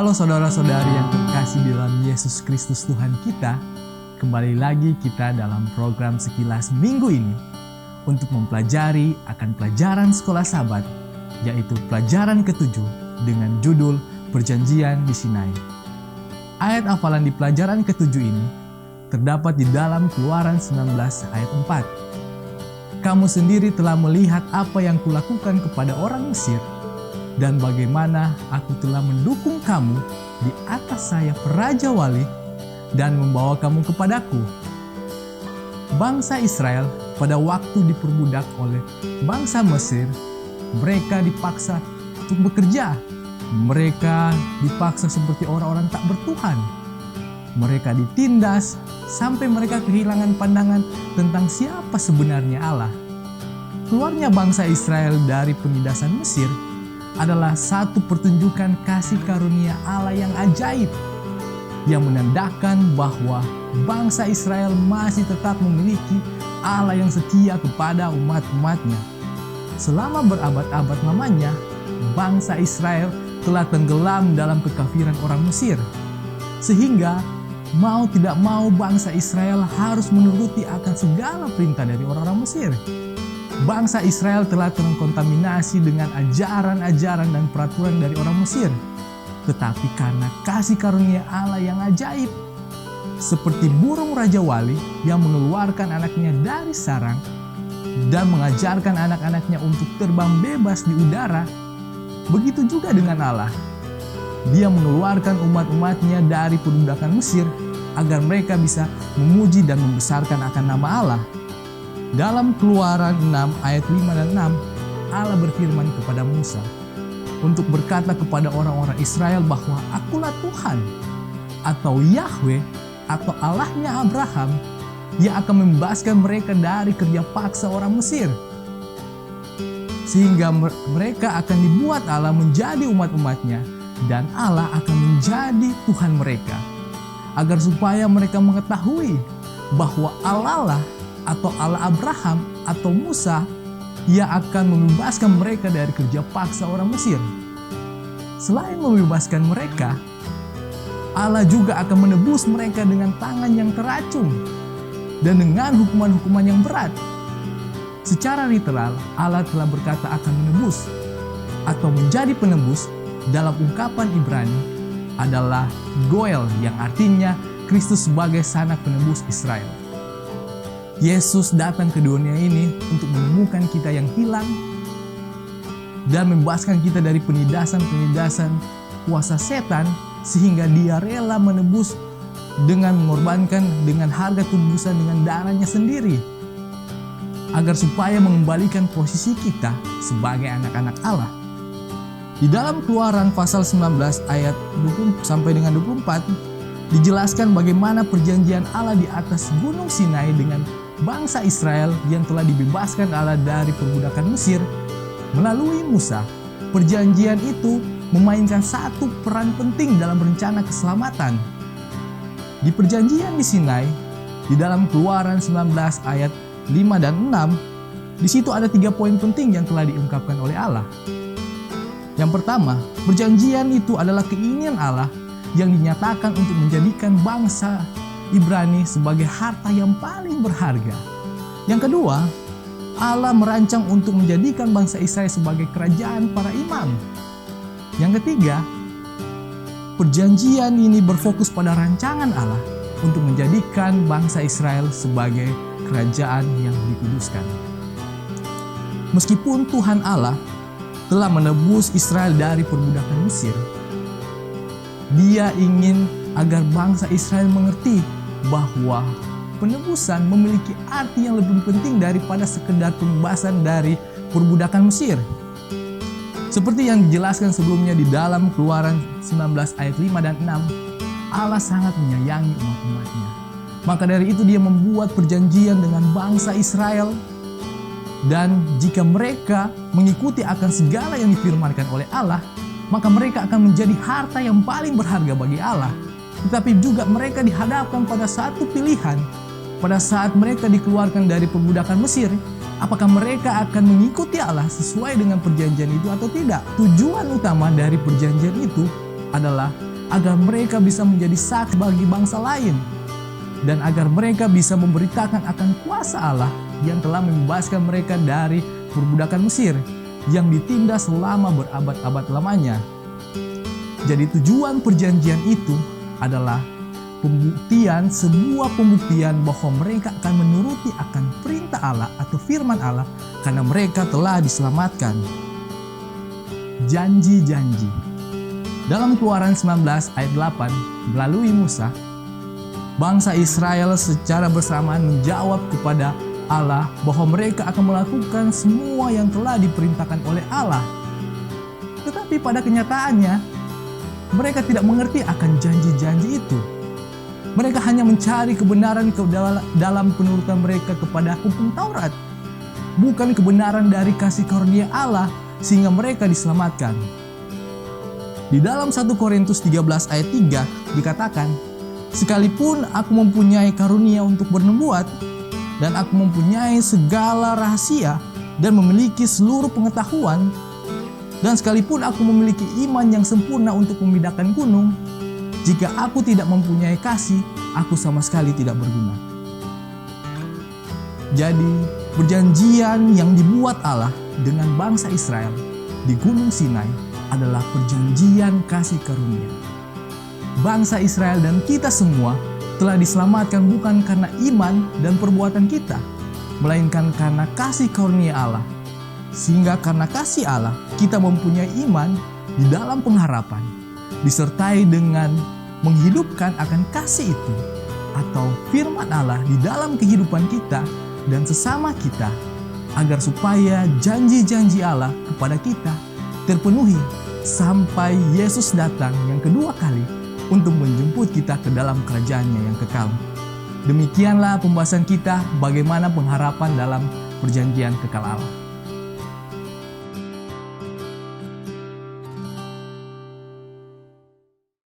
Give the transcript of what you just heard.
Halo saudara-saudari yang terkasih di dalam Yesus Kristus Tuhan kita. Kembali lagi kita dalam program Sekilas Minggu ini untuk mempelajari akan pelajaran sekolah Sabat, yaitu pelajaran ke-7 dengan judul Perjanjian di Sinai. Ayat hafalan di pelajaran ke-7 ini terdapat di dalam Keluaran 19 ayat 4. Kamu sendiri telah melihat apa yang kulakukan kepada orang Mesir, dan bagaimana aku telah mendukung kamu di atas sayap Raja Wali dan membawa kamu kepadaku. Bangsa Israel pada waktu diperbudak oleh bangsa Mesir, mereka dipaksa untuk bekerja. Mereka dipaksa seperti orang-orang tak bertuhan. Mereka ditindas sampai mereka kehilangan pandangan tentang siapa sebenarnya Allah. Keluarnya bangsa Israel dari penindasan Mesir adalah satu pertunjukan kasih karunia Allah yang ajaib, yang menandakan bahwa bangsa Israel masih tetap memiliki Allah yang setia kepada umat-umatnya. Selama berabad-abad lamanya, bangsa Israel telah tenggelam dalam kekafiran orang Mesir, sehingga mau tidak mau bangsa Israel harus menuruti akan segala perintah dari orang-orang Mesir. Bangsa Israel telah terkontaminasi dengan ajaran-ajaran dan peraturan dari orang Mesir. Tetapi karena kasih karunia Allah yang ajaib, seperti burung Raja Wali yang mengeluarkan anaknya dari sarang dan mengajarkan anak-anaknya untuk terbang bebas di udara, begitu juga dengan Allah. Dia mengeluarkan umat-umatnya dari perbudakan Mesir agar mereka bisa memuji dan membesarkan akan nama Allah. Dalam Keluaran 6 ayat 5 dan 6, Allah berfirman kepada Musa untuk berkata kepada orang-orang Israel bahwa Akulah Tuhan atau Yahweh atau Allahnya Abraham yang akan membebaskan mereka dari kerja paksa orang Mesir, sehingga mereka akan dibuat Allah menjadi umat-umatnya dan Allah akan menjadi Tuhan mereka, agar supaya mereka mengetahui bahwa Allah atau Allah Abraham atau Musa yang akan membebaskan mereka dari kerja paksa orang Mesir. Selain membebaskan mereka, Allah juga akan menebus mereka dengan tangan yang teracun dan dengan hukuman-hukuman yang berat. Secara literal, Allah telah berkata akan menebus atau menjadi penebus dalam ungkapan Ibrani adalah Goel, yang artinya Kristus sebagai sanak penebus Israel. Yesus datang ke dunia ini untuk menemukan kita yang hilang dan membebaskan kita dari penindasan-penindasan kuasa setan, sehingga Dia rela menebus dengan mengorbankan dengan harga tebusan dengan darahnya sendiri, agar supaya mengembalikan posisi kita sebagai anak-anak Allah. Di dalam Keluaran pasal 19 ayat 20 sampai dengan 24 dijelaskan bagaimana perjanjian Allah di atas Gunung Sinai dengan bangsa Israel yang telah dibebaskan Allah dari perbudakan Mesir melalui Musa. Perjanjian itu memainkan satu peran penting dalam rencana keselamatan. Di perjanjian di Sinai, di dalam Keluaran 19 ayat 5 dan 6, di situ ada 3 poin penting yang telah diungkapkan oleh Allah. Yang pertama, perjanjian itu adalah keinginan Allah yang dinyatakan untuk menjadikan bangsa Ibrani sebagai harta yang paling berharga. Yang kedua, Allah merancang untuk menjadikan bangsa Israel sebagai kerajaan para imam. Yang ketiga, perjanjian ini berfokus pada rancangan Allah untuk menjadikan bangsa Israel sebagai kerajaan yang dikuduskan. Meskipun Tuhan Allah telah menebus Israel dari perbudakan Mesir, Dia ingin agar bangsa Israel mengerti bahwa penebusan memiliki arti yang lebih penting daripada sekedar pembebasan dari perbudakan Mesir. Seperti yang dijelaskan sebelumnya di dalam Keluaran 19 ayat 5 dan 6, Allah sangat menyayangi umat-umatnya. Maka dari itu Dia membuat perjanjian dengan bangsa Israel, dan jika mereka mengikuti akan segala yang difirmankan oleh Allah, maka mereka akan menjadi harta yang paling berharga bagi Allah. Tetapi juga mereka dihadapkan pada satu pilihan. Pada saat mereka dikeluarkan dari perbudakan Mesir, apakah mereka akan mengikuti Allah sesuai dengan perjanjian itu atau tidak? Tujuan utama dari perjanjian itu adalah agar mereka bisa menjadi saksi bagi bangsa lain, dan agar mereka bisa memberitakan akan kuasa Allah yang telah membebaskan mereka dari perbudakan Mesir yang ditindas selama berabad-abad lamanya. Jadi tujuan perjanjian itu adalah sebuah pembuktian bahwa mereka akan menuruti akan perintah Allah atau firman Allah karena mereka telah diselamatkan. Janji-janji. Dalam Keluaran 19 ayat 8, melalui Musa, bangsa Israel secara bersamaan menjawab kepada Allah bahwa mereka akan melakukan semua yang telah diperintahkan oleh Allah. Tetapi pada kenyataannya, mereka tidak mengerti akan janji-janji itu. Mereka hanya mencari kebenaran dalam penurutan mereka kepada hukum Taurat, bukan kebenaran dari kasih karunia Allah sehingga mereka diselamatkan. Di dalam 1 Korintus 13 ayat 3 dikatakan, sekalipun aku mempunyai karunia untuk bernubuat, dan aku mempunyai segala rahasia dan memiliki seluruh pengetahuan, dan sekalipun aku memiliki iman yang sempurna untuk memindahkan gunung, jika aku tidak mempunyai kasih, aku sama sekali tidak berguna. Jadi, perjanjian yang dibuat Allah dengan bangsa Israel di Gunung Sinai adalah perjanjian kasih karunia. Bangsa Israel dan kita semua telah diselamatkan bukan karena iman dan perbuatan kita, melainkan karena kasih karunia Allah. Sehingga karena kasih Allah, kita mempunyai iman di dalam pengharapan, disertai dengan menghidupkan akan kasih itu atau firman Allah di dalam kehidupan kita dan sesama kita, agar supaya janji-janji Allah kepada kita terpenuhi sampai Yesus datang yang kedua kali untuk menjemput kita ke dalam kerajaannya yang kekal. Demikianlah pembahasan kita bagaimana pengharapan dalam perjanjian kekal Allah.